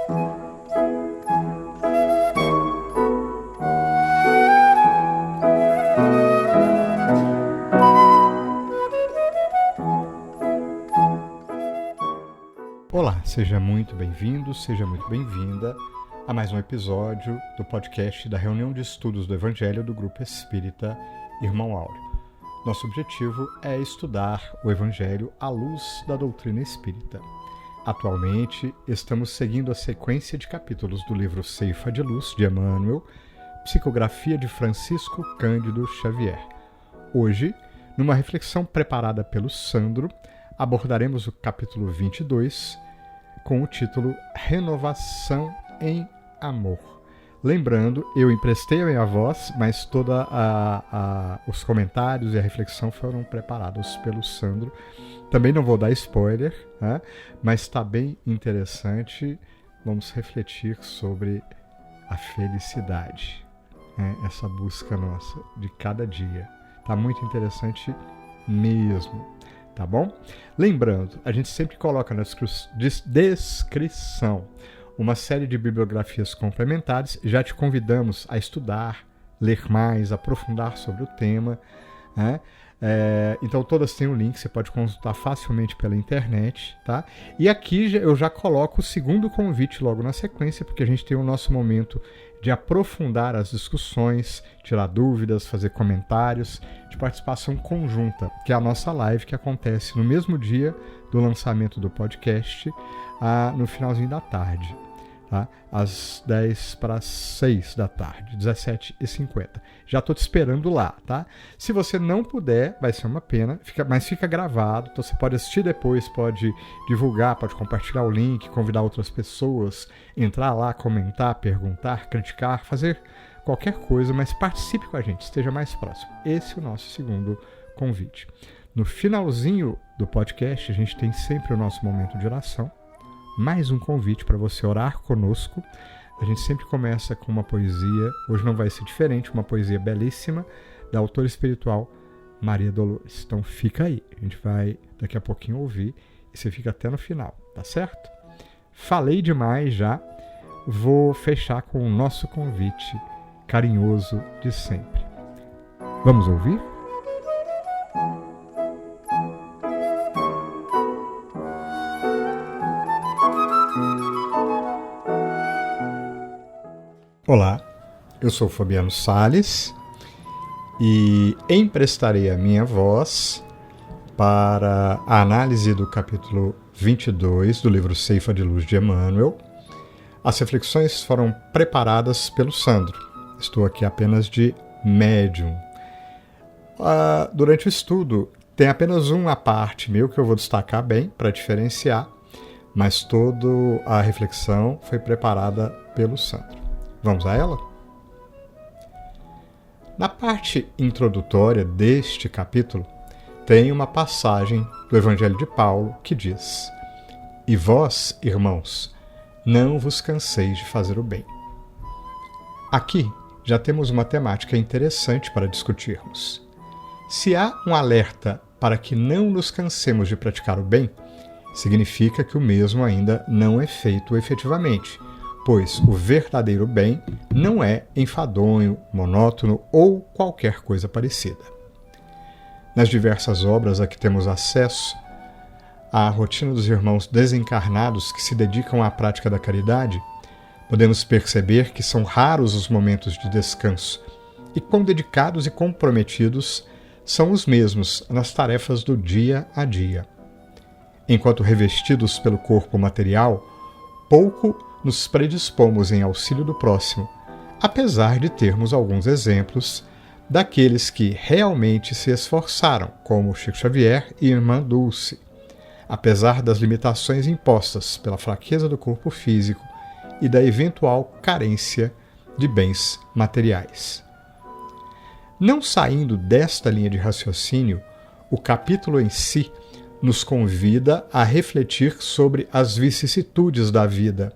Olá, seja muito bem-vindo, seja muito bem-vinda a mais um episódio do podcast da reunião de estudos do Evangelho do Grupo Espírita Irmão Áureo. Nosso objetivo é estudar o Evangelho à luz da doutrina espírita. Atualmente, estamos seguindo a sequência de capítulos do livro Ceifa de Luz, de Emmanuel, psicografia de Francisco Cândido Xavier. Hoje, numa reflexão preparada pelo Sandro, abordaremos o capítulo 22, com o título Renovação em Amor. Lembrando, eu emprestei a minha voz, mas todos os comentários e a reflexão foram preparados pelo Sandro. Também não vou dar spoiler, né? Mas está bem interessante. Vamos refletir sobre a felicidade, né? Essa busca nossa de cada dia. Está muito interessante mesmo. Tá bom? Lembrando, a gente sempre coloca na descrição uma série de bibliografias complementares. Já te convidamos a estudar, ler mais, aprofundar sobre o tema, né? Então todas têm um link, você pode consultar facilmente pela internet, tá? E aqui eu já coloco o segundo convite logo na sequência, porque a gente tem o nosso momento de aprofundar as discussões, tirar dúvidas, fazer comentários, de participação conjunta, que é a nossa live que acontece no mesmo dia do lançamento do podcast, no finalzinho da tarde, tá? Às 10:06 da tarde, 17h50. Já estou te esperando lá, tá? Se você não puder, vai ser uma pena, mas fica gravado, então você pode assistir depois, pode divulgar, pode compartilhar o link, convidar outras pessoas, entrar lá, comentar, perguntar, criticar, fazer qualquer coisa, mas participe com a gente, esteja mais próximo. Esse é o nosso segundo convite. No finalzinho do podcast, a gente tem sempre o nosso momento de oração, mais um convite para você orar conosco. A gente sempre começa com uma poesia, hoje não vai ser diferente, uma poesia belíssima da autora espiritual Maria Dolores. Então fica aí, a gente vai daqui a pouquinho ouvir e você fica até no final, tá certo? Falei demais já, vou fechar com o nosso convite carinhoso de sempre. Vamos ouvir? Olá, eu sou Fabiano Salles e emprestarei a minha voz para a análise do capítulo 22 do livro Ceifa de Luz de Emmanuel. As reflexões foram preparadas pelo Sandro. Estou aqui apenas de médium. Durante o estudo, tem apenas uma parte meu que eu vou destacar bem para diferenciar, mas toda a reflexão foi preparada pelo Sandro. Vamos a ela? Na parte introdutória deste capítulo, tem uma passagem do Evangelho de Paulo que diz: E vós, irmãos, não vos canseis de fazer o bem. Aqui já temos uma temática interessante para discutirmos. Se há um alerta para que não nos cansemos de praticar o bem, significa que o mesmo ainda não é feito efetivamente, pois o verdadeiro bem não é enfadonho, monótono ou qualquer coisa parecida. Nas diversas obras a que temos acesso, à rotina dos irmãos desencarnados que se dedicam à prática da caridade, podemos perceber que são raros os momentos de descanso e quão dedicados e comprometidos são os mesmos nas tarefas do dia a dia. Enquanto revestidos pelo corpo material, pouco nos predispomos em auxílio do próximo, apesar de termos alguns exemplos daqueles que realmente se esforçaram, como Chico Xavier e Irmã Dulce, apesar das limitações impostas pela fraqueza do corpo físico e da eventual carência de bens materiais. Não saindo desta linha de raciocínio, o capítulo em si nos convida a refletir sobre as vicissitudes da vida,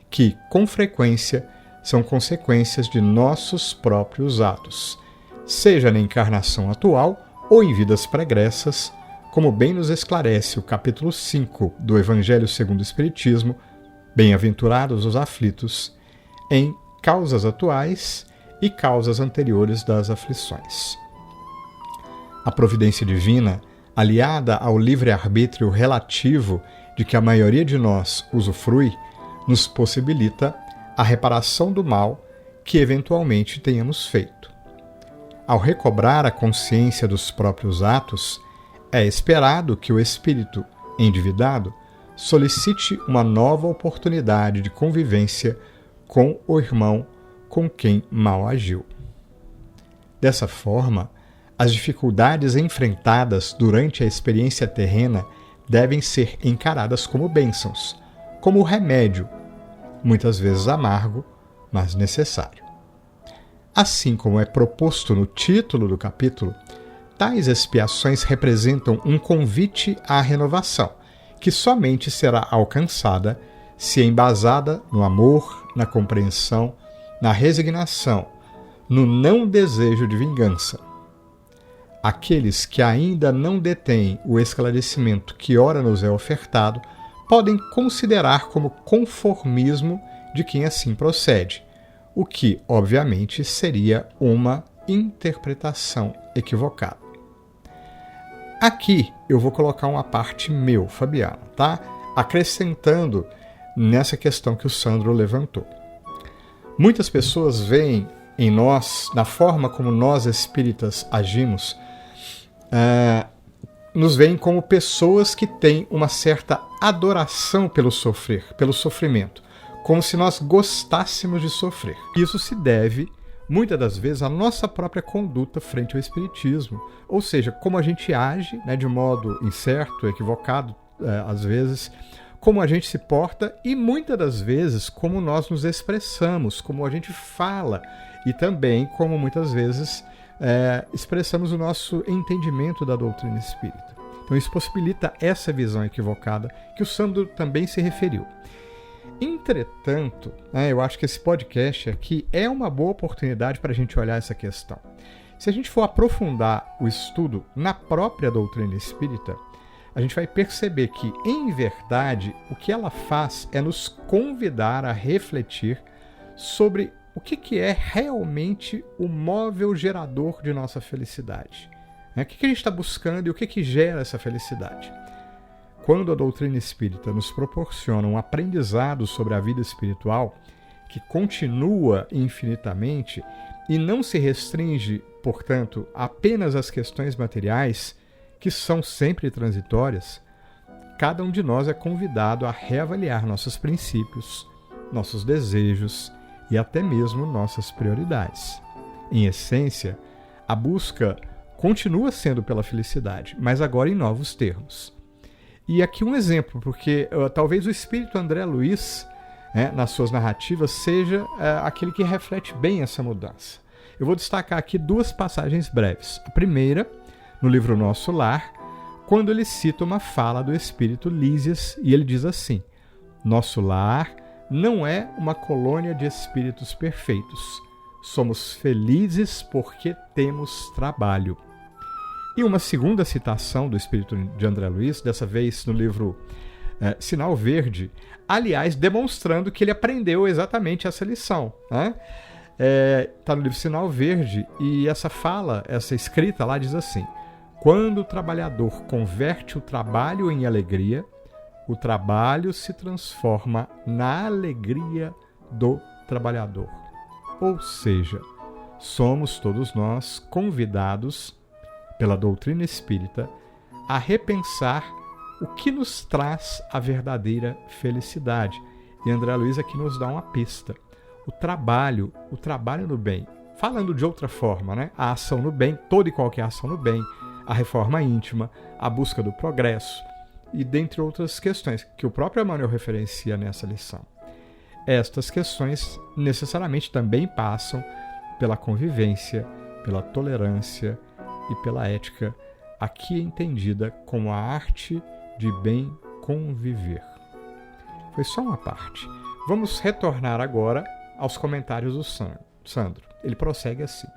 que, com frequência, são consequências de nossos próprios atos, seja na encarnação atual ou em vidas pregressas, como bem nos esclarece o capítulo 5 do Evangelho segundo o Espiritismo, Bem-aventurados os aflitos em causas atuais e causas anteriores das aflições. A providência divina, aliada ao livre-arbítrio relativo de que a maioria de nós usufrui, nos possibilita a reparação do mal que eventualmente tenhamos feito. Ao recobrar a consciência dos próprios atos, é esperado que o espírito endividado solicite uma nova oportunidade de convivência com o irmão com quem mal agiu. Dessa forma, as dificuldades enfrentadas durante a experiência terrena devem ser encaradas como bênçãos, como remédio, muitas vezes amargo, mas necessário. Assim como é proposto no título do capítulo, tais expiações representam um convite à renovação, que somente será alcançada se embasada no amor, na compreensão, na resignação, no não desejo de vingança. Aqueles que ainda não detêm o esclarecimento que ora nos é ofertado podem considerar como conformismo de quem assim procede, o que, obviamente, seria uma interpretação equivocada. Aqui eu vou colocar uma parte meu, Fabiano, tá? Acrescentando nessa questão que o Sandro levantou. Muitas pessoas veem em nós, na forma como nós espíritas agimos, nos veem como pessoas que têm uma certa adoração pelo sofrimento, como se nós gostássemos de sofrer. Isso se deve, muitas das vezes, à nossa própria conduta frente ao espiritismo, ou seja, como a gente age, né, de modo incerto, equivocado, às vezes, como a gente se porta e, muitas das vezes, como nós nos expressamos, como a gente fala e também como, muitas vezes, expressamos o nosso entendimento da doutrina espírita. Então isso possibilita essa visão equivocada que o Sandro também se referiu. Entretanto, eu acho que esse podcast aqui é uma boa oportunidade para a gente olhar essa questão. Se a gente for aprofundar o estudo na própria doutrina espírita, a gente vai perceber que, em verdade, o que ela faz é nos convidar a refletir sobre o que é realmente o móvel gerador de nossa felicidade. O que a gente está buscando e o que gera essa felicidade? Quando a doutrina espírita nos proporciona um aprendizado sobre a vida espiritual, que continua infinitamente e não se restringe, portanto, apenas às questões materiais, que são sempre transitórias, cada um de nós é convidado a reavaliar nossos princípios, nossos desejos e até mesmo nossas prioridades. Em essência, a busca continua sendo pela felicidade, mas agora em novos termos. E aqui um exemplo, porque talvez o espírito André Luiz, nas suas narrativas, seja aquele que reflete bem essa mudança. Eu vou destacar aqui duas passagens breves. A primeira, no livro Nosso Lar, quando ele cita uma fala do espírito Lísias, e ele diz assim: nosso lar não é uma colônia de espíritos perfeitos. Somos felizes porque temos trabalho. E uma segunda citação do espírito de André Luiz, dessa vez no livro Sinal Verde, aliás, demonstrando que ele aprendeu exatamente essa lição. Está no livro Sinal Verde, e essa fala, essa escrita lá diz assim: quando o trabalhador converte o trabalho em alegria, o trabalho se transforma na alegria do trabalhador. Ou seja, somos todos nós convidados pela doutrina espírita a repensar o que nos traz a verdadeira felicidade. E André Luiz aqui nos dá uma pista. O trabalho no bem. Falando de outra forma, a ação no bem, toda e qualquer ação no bem, a reforma íntima, a busca do progresso, e dentre outras questões que o próprio Emmanuel referencia nessa lição. Estas questões necessariamente também passam pela convivência, pela tolerância e pela ética, aqui entendida como a arte de bem conviver. Foi só uma parte. Vamos retornar agora aos comentários do Sandro. Ele prossegue assim: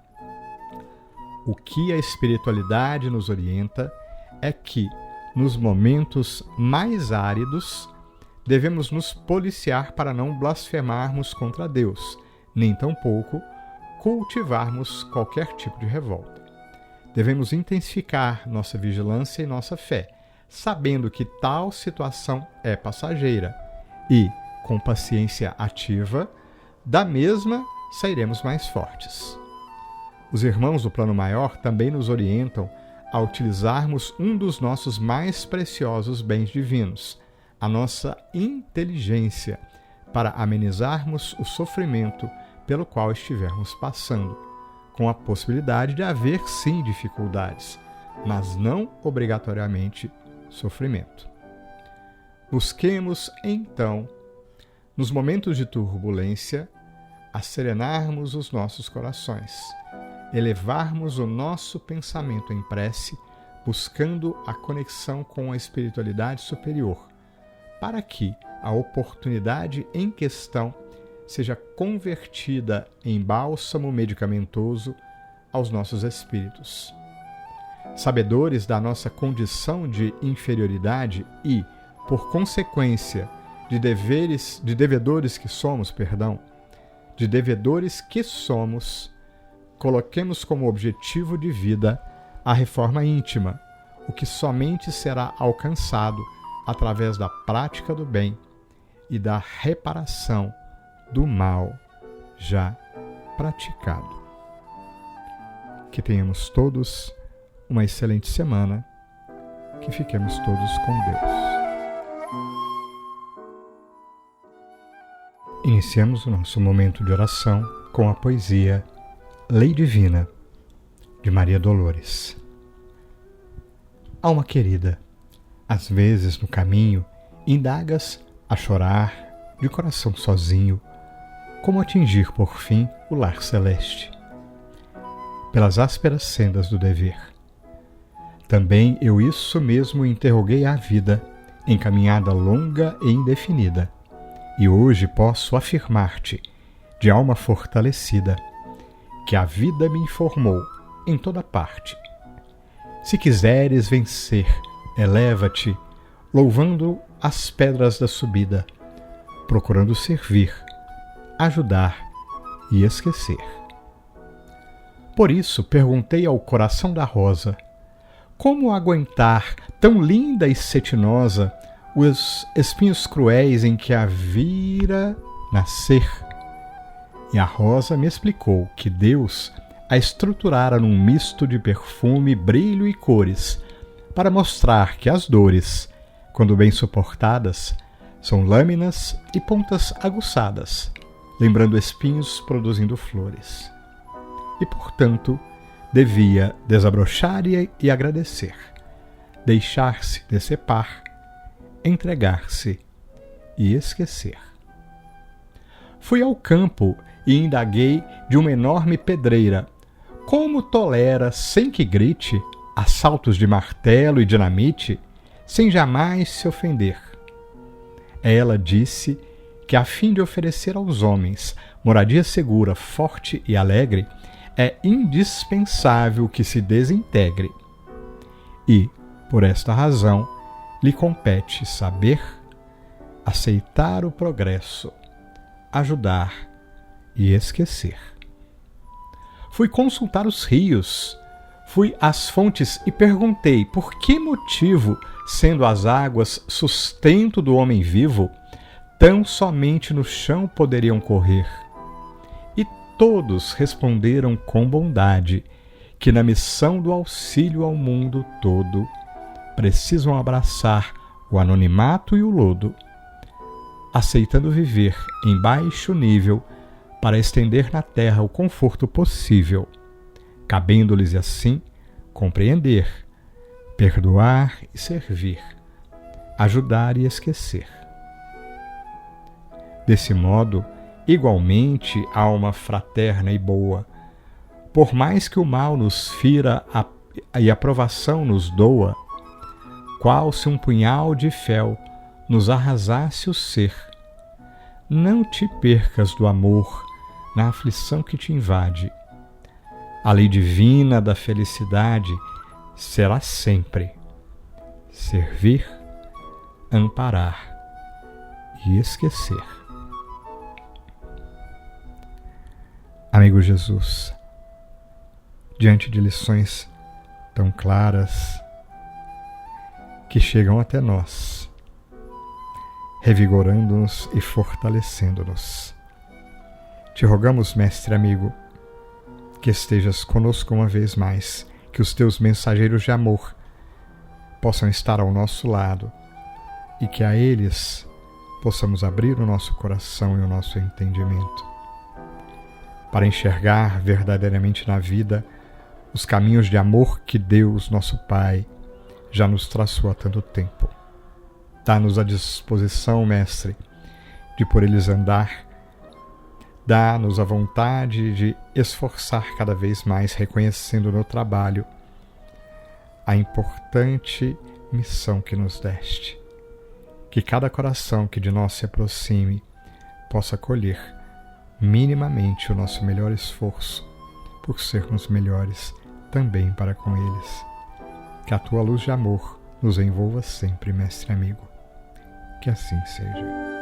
o que a espiritualidade nos orienta é que, nos momentos mais áridos, devemos nos policiar para não blasfemarmos contra Deus, nem tampouco cultivarmos qualquer tipo de revolta. Devemos intensificar nossa vigilância e nossa fé, sabendo que tal situação é passageira e, com paciência ativa, da mesma sairemos mais fortes. Os irmãos do plano maior também nos orientam a utilizarmos um dos nossos mais preciosos bens divinos, a nossa inteligência, para amenizarmos o sofrimento pelo qual estivermos passando, com a possibilidade de haver sim dificuldades, mas não obrigatoriamente sofrimento. Busquemos, então, nos momentos de turbulência, serenarmos os nossos corações, elevarmos o nosso pensamento em prece, buscando a conexão com a espiritualidade superior, para que a oportunidade em questão seja convertida em bálsamo medicamentoso aos nossos espíritos. Sabedores da nossa condição de inferioridade e, por consequência, de devedores que somos, coloquemos como objetivo de vida a reforma íntima, o que somente será alcançado através da prática do bem e da reparação do mal já praticado. Que tenhamos todos uma excelente semana, que fiquemos todos com Deus. Iniciamos o nosso momento de oração com a poesia Lei Divina, de Maria Dolores. Alma querida, às vezes no caminho indagas a chorar, de coração sozinho, como atingir por fim o lar celeste. Pelas ásperas sendas do dever. Também eu isso mesmo interroguei à vida, em caminhada longa e indefinida, e hoje posso afirmar-te, de alma fortalecida, que a vida me informou em toda parte. Se quiseres vencer, eleva-te, louvando as pedras da subida, procurando servir, ajudar e esquecer. Por isso perguntei ao coração da rosa, como aguentar, tão linda e cetinosa, os espinhos cruéis em que a vira nascer? E a rosa me explicou que Deus a estruturara num misto de perfume, brilho e cores, para mostrar que as dores, quando bem suportadas, são lâminas e pontas aguçadas, lembrando espinhos produzindo flores. E, portanto, devia desabrochar e agradecer, deixar-se decepar, entregar-se e esquecer. Fui ao campo e indaguei de uma enorme pedreira como tolera, sem que grite, assaltos de martelo e dinamite, sem jamais se ofender. Ela disse que, a fim de oferecer aos homens moradia segura, forte e alegre, é indispensável que se desintegre. E, por esta razão, lhe compete saber, aceitar o progresso, ajudar e esquecer. Fui consultar os rios, fui às fontes e perguntei por que motivo, sendo as águas sustento do homem vivo, tão somente no chão poderiam correr. E todos responderam com bondade que, na missão do auxílio ao mundo todo, precisam abraçar o anonimato e o lodo, aceitando viver em baixo nível para estender na terra o conforto possível, cabendo-lhes assim compreender, perdoar e servir, ajudar e esquecer. Desse modo, igualmente, alma fraterna e boa, por mais que o mal nos fira e a provação nos doa, qual se um punhal de fel nos arrasasse o ser, não te percas do amor na aflição que te invade. A lei divina da felicidade será sempre servir, amparar e esquecer. Amigo Jesus, diante de lições tão claras que chegam até nós, revigorando-nos e fortalecendo-nos, te rogamos, mestre amigo, que estejas conosco uma vez mais, que os teus mensageiros de amor possam estar ao nosso lado e que a eles possamos abrir o nosso coração e o nosso entendimento para enxergar verdadeiramente na vida os caminhos de amor que Deus, nosso Pai, já nos traçou há tanto tempo. Dá-nos a disposição, mestre, de por eles andar. Dá-nos a vontade de esforçar cada vez mais, reconhecendo no trabalho a importante missão que nos deste. Que cada coração que de nós se aproxime possa colher minimamente o nosso melhor esforço por sermos melhores também para com eles. Que a tua luz de amor nos envolva sempre, mestre amigo. Que assim seja.